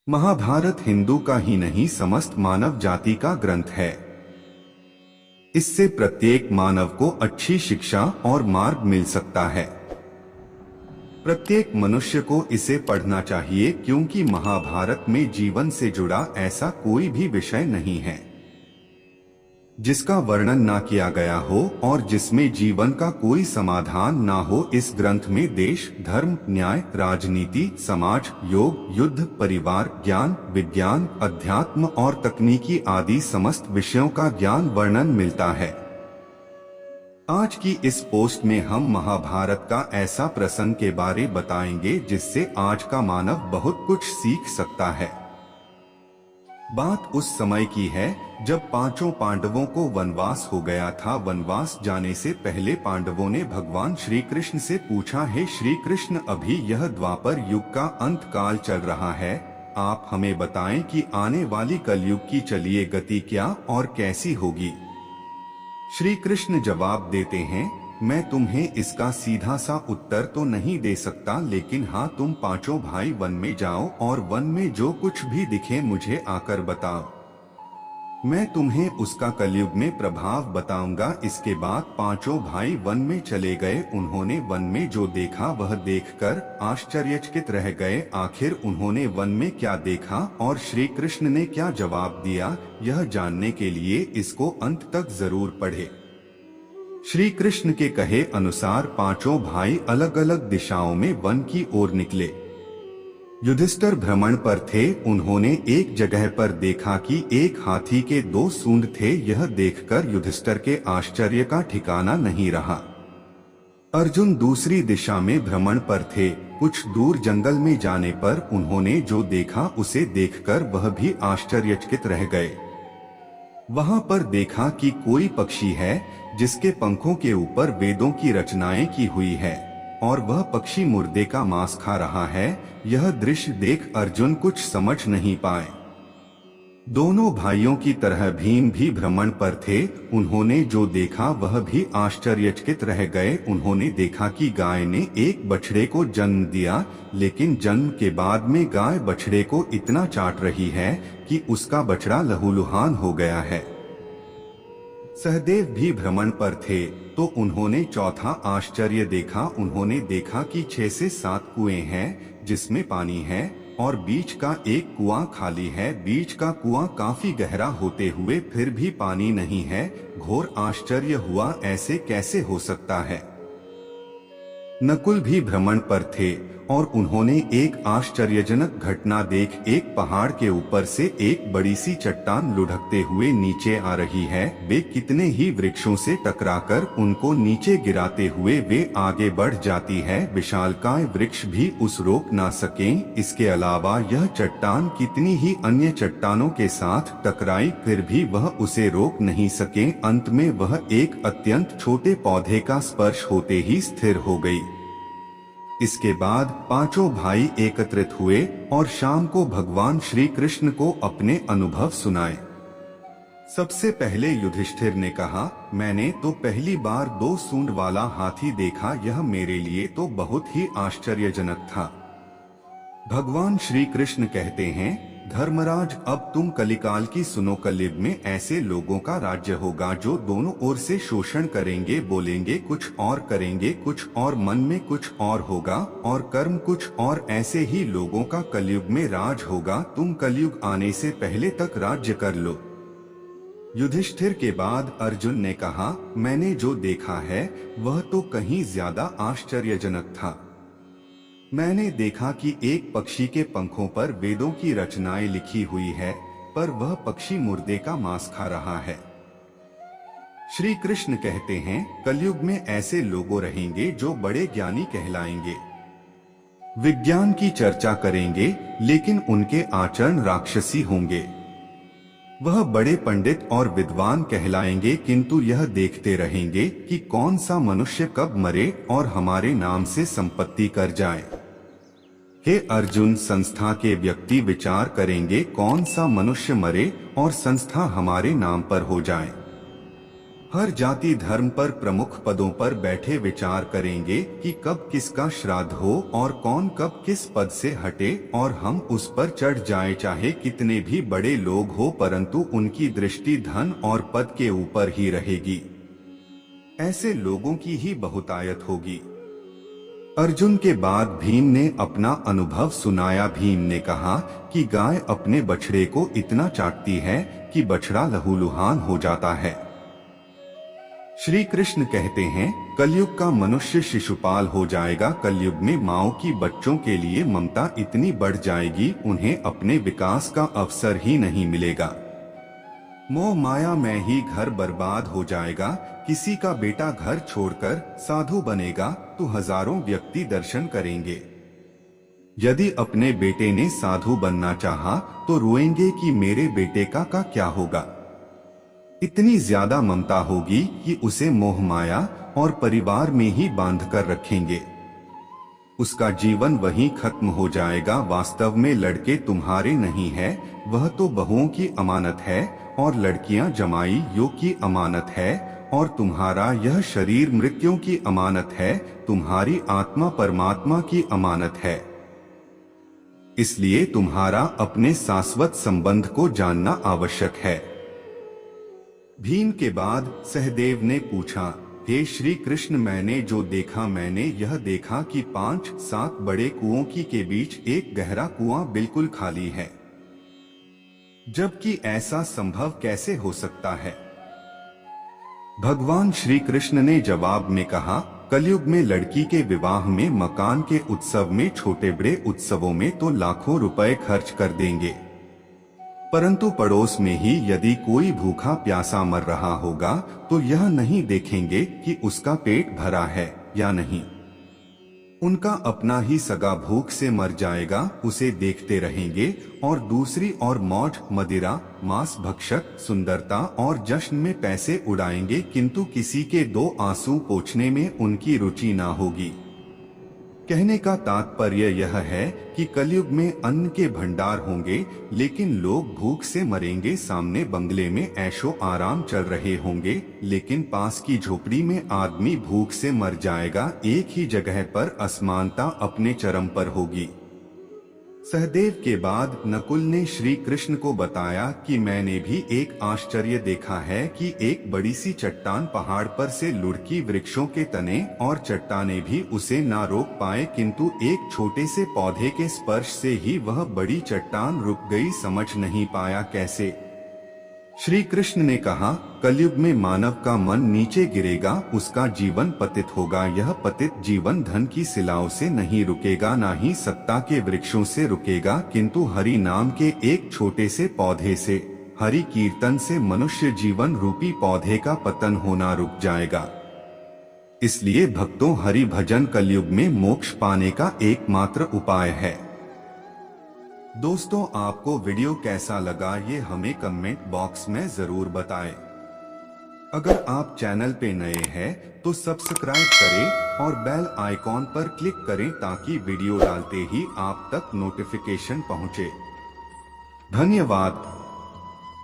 महाभारत हिंदू का ही नहीं समस्त मानव जाति का ग्रंथ है। इससे प्रत्येक मानव को अच्छी शिक्षा और मार्ग मिल सकता है। प्रत्येक मनुष्य को इसे पढ़ना चाहिए क्योंकि महाभारत में जीवन से जुड़ा ऐसा कोई भी विषय नहीं है जिसका वर्णन ना किया गया हो और जिसमें जीवन का कोई समाधान ना हो। इस ग्रंथ में देश, धर्म, न्याय, राजनीति, समाज, योग, युद्ध, परिवार, ज्ञान, विज्ञान, अध्यात्म और तकनीकी आदि समस्त विषयों का ज्ञान वर्णन मिलता है। आज की इस पोस्ट में हम महाभारत का ऐसा प्रसंग के बारे बताएंगे जिससे आज का मानव बहुत कुछ सीख सकता है। बात उस समय की है जब पांचों पांडवों को वनवास हो गया था। वनवास जाने से पहले पांडवों ने भगवान श्री कृष्ण से पूछा, हे श्री कृष्ण, अभी यह द्वापर युग का अंत काल चल रहा है, आप हमें बताएं कि आने वाली कलयुग की चलिए गति क्या और कैसी होगी। श्री कृष्ण जवाब देते हैं, मैं तुम्हें इसका सीधा सा उत्तर तो नहीं दे सकता, लेकिन हाँ, तुम पांचों भाई वन में जाओ और वन में जो कुछ भी दिखे मुझे आकर बताओ, मैं तुम्हें उसका कलयुग में प्रभाव बताऊंगा। इसके बाद पांचों भाई वन में चले गए। उन्होंने वन में जो देखा वह देखकर आश्चर्यचकित रह गए। आखिर उन्होंने वन में क्या देखा और श्री कृष्ण ने क्या जवाब दिया, यह जानने के लिए इसको अंत तक जरूर पढ़े। श्री कृष्ण के कहे अनुसार पांचों भाई अलग अलग दिशाओं में वन की ओर निकले। युधिष्ठिर भ्रमण पर थे। उन्होंने एक जगह पर देखा कि एक हाथी के दो सूंड थे। यह देखकर युधिष्ठिर के आश्चर्य का ठिकाना नहीं रहा। अर्जुन दूसरी दिशा में भ्रमण पर थे। कुछ दूर जंगल में जाने पर उन्होंने जो देखा उसे देखकर वह भी आश्चर्यचकित रह गए। वहां पर देखा कि कोई पक्षी है जिसके पंखों के ऊपर वेदों की रचनाएं की हुई है और वह पक्षी मुर्दे का मांस खा रहा है। यह दृश्य देख अर्जुन कुछ समझ नहीं पाए। दोनों भाइयों की तरह भीम भी भ्रमण पर थे। उन्होंने जो देखा वह भी आश्चर्यचकित रह गए। उन्होंने देखा कि गाय ने एक बछड़े को जन्म दिया, लेकिन जन्म के बाद में गाय बछड़े को इतना चाट रही है कि उसका बछड़ा लहूलुहान हो गया है। सहदेव भी भ्रमण पर थे तो उन्होंने चौथा आश्चर्य देखा। उन्होंने देखा कि 6 से 7 कुएं हैं जिसमें पानी है और बीच का एक कुआं खाली है। बीच का कुआं काफी गहरा होते हुए फिर भी पानी नहीं है। घोर आश्चर्य हुआ, ऐसे कैसे हो सकता है। नकुल भी भ्रमण पर थे और उन्होंने एक आश्चर्यजनक घटना देख। एक पहाड़ के ऊपर से एक बड़ी सी चट्टान लुढ़कते हुए नीचे आ रही है। वे कितने ही वृक्षों से टकराकर उनको नीचे गिराते हुए वे आगे बढ़ जाती है। विशालकाय वृक्ष भी उस रोक ना सकें। इसके अलावा यह चट्टान कितनी ही अन्य चट्टानों के साथ टकराई, फिर भी वह उसे रोक नहीं सके। अंत में वह एक अत्यंत छोटे पौधे का स्पर्श होते ही स्थिर हो गई। इसके बाद पांचों भाई एकत्रित हुए और शाम को भगवान श्री कृष्ण को अपने अनुभव सुनाए। सबसे पहले युधिष्ठिर ने कहा, मैंने तो पहली बार 2 सूंड वाला हाथी देखा। यह मेरे लिए तो बहुत ही आश्चर्यजनक था। भगवान श्री कृष्ण कहते हैं, धर्मराज, अब तुम कलिकाल की सुनो। कलयुग में ऐसे लोगों का राज्य होगा जो दोनों ओर से शोषण करेंगे, बोलेंगे कुछ और करेंगे कुछ और, मन में कुछ और होगा और कर्म कुछ और। ऐसे ही लोगों का कलयुग में राज होगा। तुम कलयुग आने से पहले तक राज्य कर लो। युधिष्ठिर के बाद अर्जुन ने कहा, मैंने जो देखा है वह तो कहीं ज्यादा आश्चर्यजनक था। मैंने देखा कि एक पक्षी के पंखों पर वेदों की रचनाएं लिखी हुई है, पर वह पक्षी मुर्दे का मांस खा रहा है। श्री कृष्ण कहते हैं, कलयुग में ऐसे लोग रहेंगे जो बड़े ज्ञानी कहलाएंगे, विज्ञान की चर्चा करेंगे, लेकिन उनके आचरण राक्षसी होंगे। वह बड़े पंडित और विद्वान कहलाएंगे, किंतु यह देखते रहेंगे कि कौन सा मनुष्य कब मरे और हमारे नाम से संपत्ति कर जाए। हे अर्जुन, संस्था के व्यक्ति विचार करेंगे कौन सा मनुष्य मरे और संस्था हमारे नाम पर हो जाए। हर जाति धर्म पर प्रमुख पदों पर बैठे विचार करेंगे कि कब किसका श्राद्ध हो और कौन कब किस पद से हटे और हम उस पर चढ़ जाएं, चाहे कितने भी बड़े लोग हो, परंतु उनकी दृष्टि धन और पद के ऊपर ही रहेगी। ऐसे लोगों की ही बहुतायत होगी। अर्जुन के बाद भीम ने अपना अनुभव सुनाया। भीम ने कहा कि गाय अपने बछड़े को इतना चाटती है कि बछड़ा लहूलुहान हो जाता है। श्री कृष्ण कहते हैं, कलयुग का मनुष्य शिशुपाल हो जाएगा। कलयुग में माओ की बच्चों के लिए ममता इतनी बढ़ जाएगी, उन्हें अपने विकास का अवसर ही नहीं मिलेगा। मोह माया में ही घर बर्बाद हो जाएगा। किसी का बेटा घर छोड़कर साधु बनेगा तो हजारों व्यक्ति दर्शन करेंगे। यदि अपने बेटे ने साधु बनना चाहा तो रोएंगे कि मेरे बेटे का क्या होगा। इतनी ज्यादा ममता होगी कि उसे मोह माया और परिवार में ही बांध कर रखेंगे। उसका जीवन वहीं खत्म हो जाएगा। वास्तव में लड़के तुम्हारे नहीं है, वह तो बहुओं की अमानत है और लड़कियां जमाई यो की अमानत है, और तुम्हारा यह शरीर मृत्युओं की अमानत है। तुम्हारी आत्मा परमात्मा की अमानत है। इसलिए तुम्हारा अपने शाश्वत संबंध को जानना आवश्यक है। भीम के बाद सहदेव ने पूछा, हे श्री कृष्ण, मैंने जो देखा, मैंने यह देखा कि 5-7 बड़े कुओं के बीच एक गहरा कुआं बिल्कुल खाली है, जबकि ऐसा संभव कैसे हो सकता है। भगवान श्री कृष्ण ने जवाब में कहा, कलयुग में लड़की के विवाह में, मकान के उत्सव में, छोटे बड़े उत्सवों में तो लाखों रुपए खर्च कर देंगे, परंतु पड़ोस में ही यदि कोई भूखा प्यासा मर रहा होगा तो यह नहीं देखेंगे कि उसका पेट भरा है या नहीं। उनका अपना ही सगा भूख से मर जाएगा, उसे देखते रहेंगे। और दूसरी ओर मौज मदिरा, मांस भक्षक, सुंदरता और जश्न में पैसे उड़ाएंगे, किंतु किसी के 2 आंसू पोंछने में उनकी रुचि ना होगी। कहने का तात्पर्य यह है कि कलयुग में अन्न के भंडार होंगे, लेकिन लोग भूख से मरेंगे। सामने बंगले में ऐशो आराम चल रहे होंगे, लेकिन पास की झोपड़ी में आदमी भूख से मर जाएगा। एक ही जगह पर असमानता अपने चरम पर होगी। सहदेव के बाद नकुल ने श्री कृष्ण को बताया कि मैंने भी एक आश्चर्य देखा है कि एक बड़ी सी चट्टान पहाड़ पर से लुढ़की वृक्षों के तने और चट्टाने भी उसे ना रोक पाए, किंतु एक छोटे से पौधे के स्पर्श से ही वह बड़ी चट्टान रुक गई। समझ नहीं पाया कैसे। श्री कृष्ण ने कहा, कलयुग में मानव का मन नीचे गिरेगा, उसका जीवन पतित होगा। यह पतित जीवन धन की शिलाओं से नहीं रुकेगा, ना ही सत्ता के वृक्षों से रुकेगा, किंतु हरि नाम के एक छोटे से पौधे से, हरि कीर्तन से मनुष्य जीवन रूपी पौधे का पतन होना रुक जाएगा। इसलिए भक्तों, हरि भजन कलयुग में मोक्ष पाने का एकमात्र उपाय है। दोस्तों, आपको वीडियो कैसा लगा ये हमें कमेंट बॉक्स में जरूर बताएं। अगर आप चैनल पे नए हैं तो सब्सक्राइब करें और बेल आइकॉन पर क्लिक करें ताकि वीडियो डालते ही आप तक नोटिफिकेशन पहुंचे। धन्यवाद।